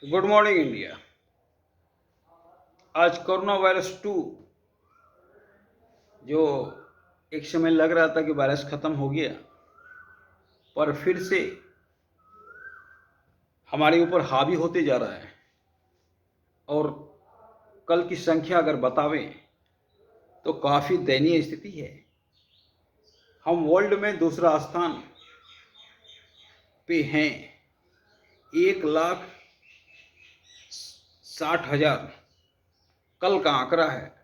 Good morning India. आज corona virus 2 जो एक समय लग रहा था कि वायरस खत्म हो गया, पर फिर से हमारे ऊपर हावी होते जा रहा है। और कल की संख्या अगर बतावें तो काफ़ी दयनीय स्थिति है। हम वर्ल्ड में दूसरा स्थान पे हैं। 1,60,000 कल का आंकड़ा है।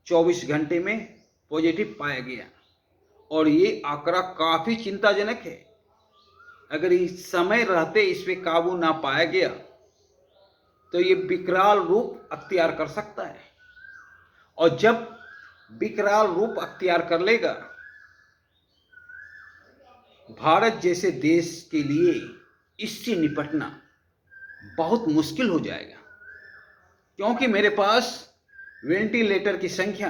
24 घंटे में पॉजिटिव पाया गया और ये आंकड़ा काफ़ी चिंताजनक है। अगर इस समय रहते इस पे काबू ना पाया गया तो ये विकराल रूप अख्तियार कर सकता है। और जब विकराल रूप अख्तियार कर लेगा, भारत जैसे देश के लिए इससे निपटना बहुत मुश्किल हो जाएगा, क्योंकि मेरे पास वेंटिलेटर की संख्या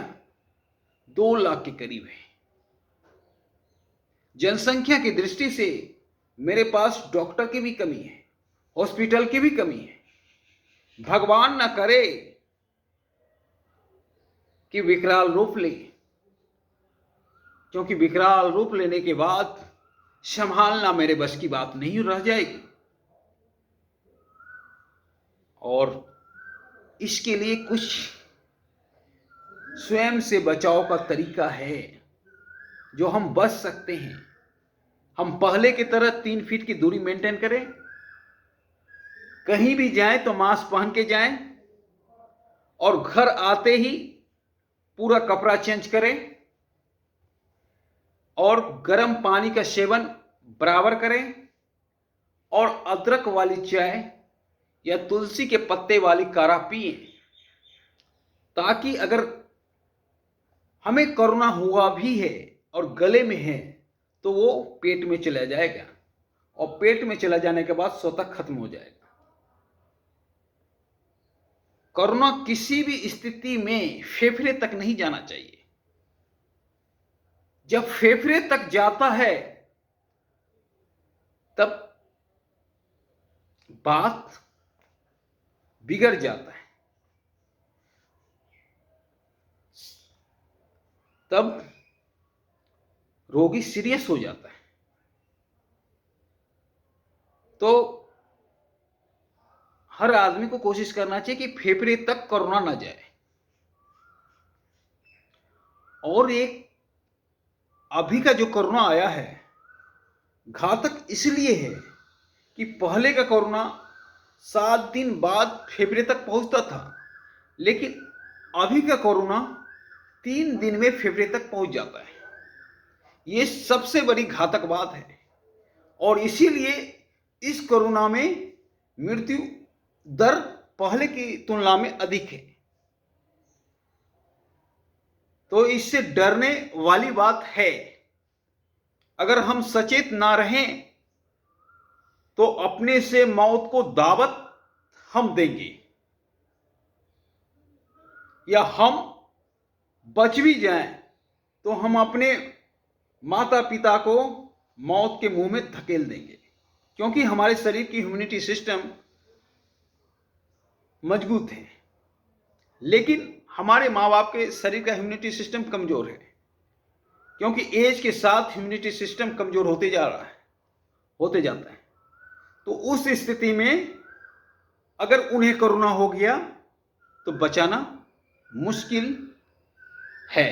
2 लाख के करीब है। जनसंख्या की दृष्टि से मेरे पास डॉक्टर की भी कमी है, हॉस्पिटल की भी कमी है। भगवान न करे कि विकराल रूप ले, क्योंकि विकराल रूप लेने के बाद संभालना मेरे बस की बात नहीं रह जाएगी। और इसके लिए कुछ स्वयं से बचाव का तरीका है जो हम बच सकते हैं। हम पहले की तरह 3 फीट की दूरी मेंटेन करें, कहीं भी जाएं तो मास्क पहन के जाएं, और घर आते ही पूरा कपड़ा चेंज करें, और गर्म पानी का सेवन बराबर करें, और अदरक वाली चाय या तुलसी के पत्ते वाली काढ़ा पिए, ताकि अगर हमें कोरोना हुआ भी है और गले में है तो वो पेट में चला जाएगा, और पेट में चला जाने के बाद स्वतः खत्म हो जाएगा। कोरोना किसी भी स्थिति में फेफड़े तक नहीं जाना चाहिए। जब फेफड़े तक जाता है तब बात बिगड़ जाता है, तब रोगी सीरियस हो जाता है। तो हर आदमी को कोशिश करना चाहिए कि फेफड़े तक कोरोना ना जाए। और एक अभी का जो कोरोना आया है घातक इसलिए है कि पहले का कोरोना 7 दिन बाद फेफड़े तक पहुंचता था, लेकिन अभी का कोरोना 3 दिन में फेफड़े तक पहुंच जाता है। ये सबसे बड़ी घातक बात है, और इसीलिए इस कोरोना में मृत्यु दर पहले की तुलना में अधिक है। तो इससे डरने वाली बात है। अगर हम सचेत ना रहें तो अपने से मौत को दावत हम देंगे, या हम बच भी जाएं तो हम अपने माता पिता को मौत के मुंह में धकेल देंगे, क्योंकि हमारे शरीर की इम्यूनिटी सिस्टम मजबूत है, लेकिन हमारे माँ बाप के शरीर का इम्यूनिटी सिस्टम कमजोर है, क्योंकि एज के साथ इम्यूनिटी सिस्टम कमजोर होते जाता है। तो उस स्थिति में अगर उन्हें कोरोना हो गया तो बचाना मुश्किल है।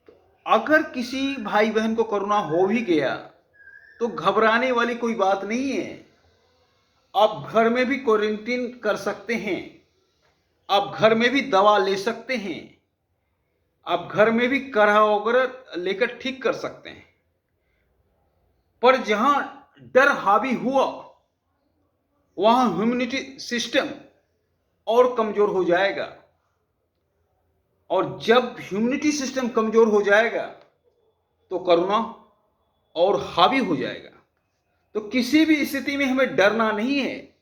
तो अगर किसी भाई बहन को कोरोना हो भी गया तो घबराने वाली कोई बात नहीं है। आप घर में भी क्वारंटीन कर सकते हैं, आप घर में भी दवा ले सकते हैं, आप घर में भी काढ़ा वगैरह लेकर ठीक कर सकते हैं। पर जहां डर हावी हुआ वहां इम्यूनिटी सिस्टम और कमजोर हो जाएगा, और जब इम्यूनिटी सिस्टम कमजोर हो जाएगा तो कोरोना और हावी हो जाएगा। तो किसी भी स्थिति में हमें डरना नहीं है,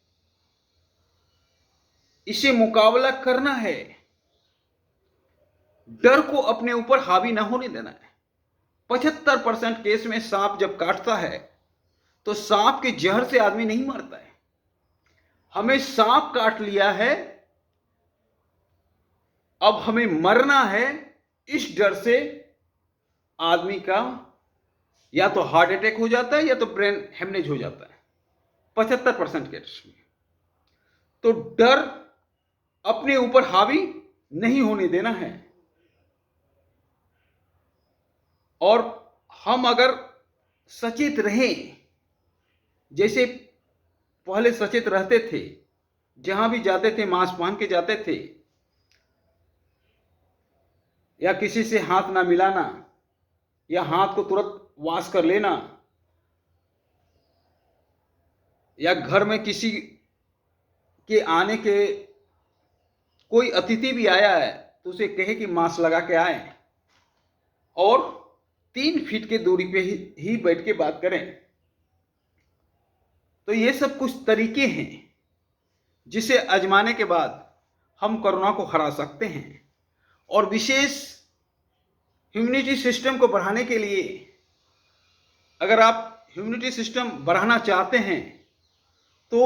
इसे मुकाबला करना है। डर को अपने ऊपर हावी ना होने देना है। 75% केस में सांप जब काटता है तो सांप के जहर से आदमी नहीं मरता है, हमें सांप काट लिया है, अब हमें मरना है, इस डर से आदमी का या तो हार्ट अटैक हो जाता है या तो ब्रेन हेमरेज हो जाता है 75% केस में। तो डर अपने ऊपर हावी नहीं होने देना है, और हम अगर सचेत रहें, जैसे पहले सचेत रहते थे, जहां भी जाते थे मास्क पहन के जाते थे, या किसी से हाथ ना मिलाना, या हाथ को तुरंत वॉश कर लेना, या घर में किसी के आने के कोई अतिथि भी आया है तो उसे कहे कि मास्क लगा के आए, और 3 फीट की दूरी पे ही बैठ के बात करें। तो ये सब कुछ तरीके हैं जिसे आजमाने के बाद हम कोरोना को हरा सकते हैं। और विशेष इम्यूनिटी सिस्टम को बढ़ाने के लिए, अगर आप इम्यूनिटी सिस्टम बढ़ाना चाहते हैं तो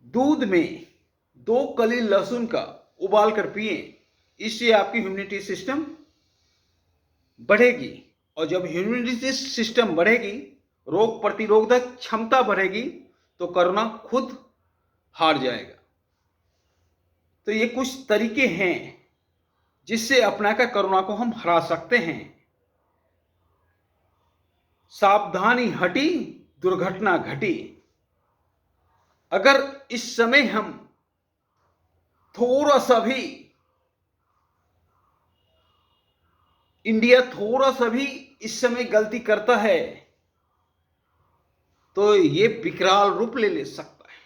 दूध में 2 कली लहसुन का उबाल कर पिए, इससे आपकी इम्यूनिटी सिस्टम बढ़ेगी। और जब इम्यूनिटी सिस्टम बढ़ेगी, रोग प्रतिरोधक क्षमता बढ़ेगी, तो कोरोना खुद हार जाएगा। तो ये कुछ तरीके हैं जिससे अपनाकर कोरोना को हम हरा सकते हैं। सावधानी हटी, दुर्घटना घटी। अगर इस समय हम थोड़ा सा भी, इंडिया थोड़ा सा भी इस समय गलती करता है तो ये विकराल रूप ले सकता है।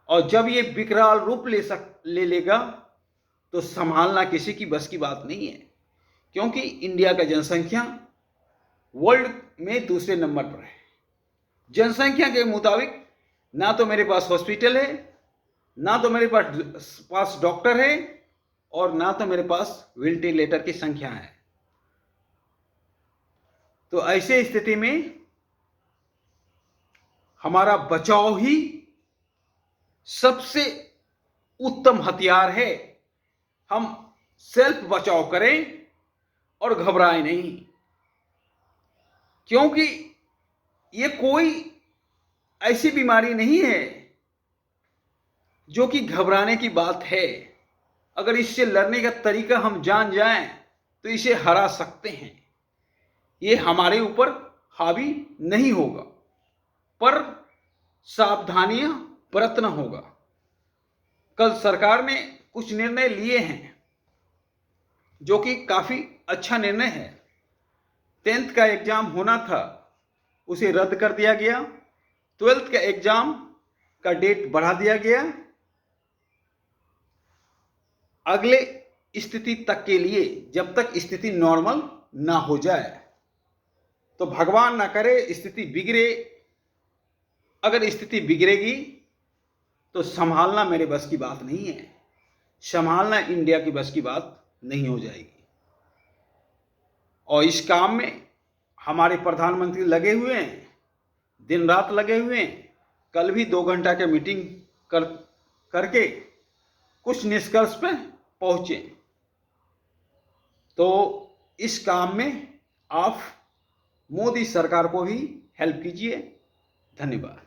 और जब ये विकराल रूप ले लेगा तो संभालना किसी की बस की बात नहीं है, क्योंकि इंडिया का जनसंख्या वर्ल्ड में दूसरे नंबर पर है। जनसंख्या के मुताबिक ना तो मेरे पास हॉस्पिटल है, ना तो मेरे पास डॉक्टर है, और ना तो मेरे पास वेंटिलेटर की संख्या है। तो ऐसे स्थिति में हमारा बचाव ही सबसे उत्तम हथियार है। हम सेल्फ बचाव करें और घबराएं नहीं, क्योंकि ये कोई ऐसी बीमारी नहीं है जो कि घबराने की बात है। अगर इससे लड़ने का तरीका हम जान जाएं तो इसे हरा सकते हैं। ये हमारे ऊपर हावी नहीं होगा, पर सावधानियां बरतना होगा। कल सरकार ने कुछ निर्णय लिए हैं जो कि काफी अच्छा निर्णय है। 10th का एग्जाम होना था, उसे रद्द कर दिया गया। 12th का एग्जाम का डेट बढ़ा दिया गया अगले स्थिति तक के लिए, जब तक स्थिति नॉर्मल ना हो जाए। तो भगवान ना करे स्थिति बिगड़े। अगर स्थिति बिगड़ेगी तो संभालना मेरे बस की बात नहीं है, संभालना इंडिया की बस की बात नहीं हो जाएगी। और इस काम में हमारे प्रधानमंत्री लगे हुए हैं, दिन रात लगे हुए हैं। कल भी 2 घंटा के मीटिंग करके कुछ निष्कर्ष पे पहुंचे। तो इस काम में आप मोदी सरकार को भी हेल्प कीजिए। धन्यवाद।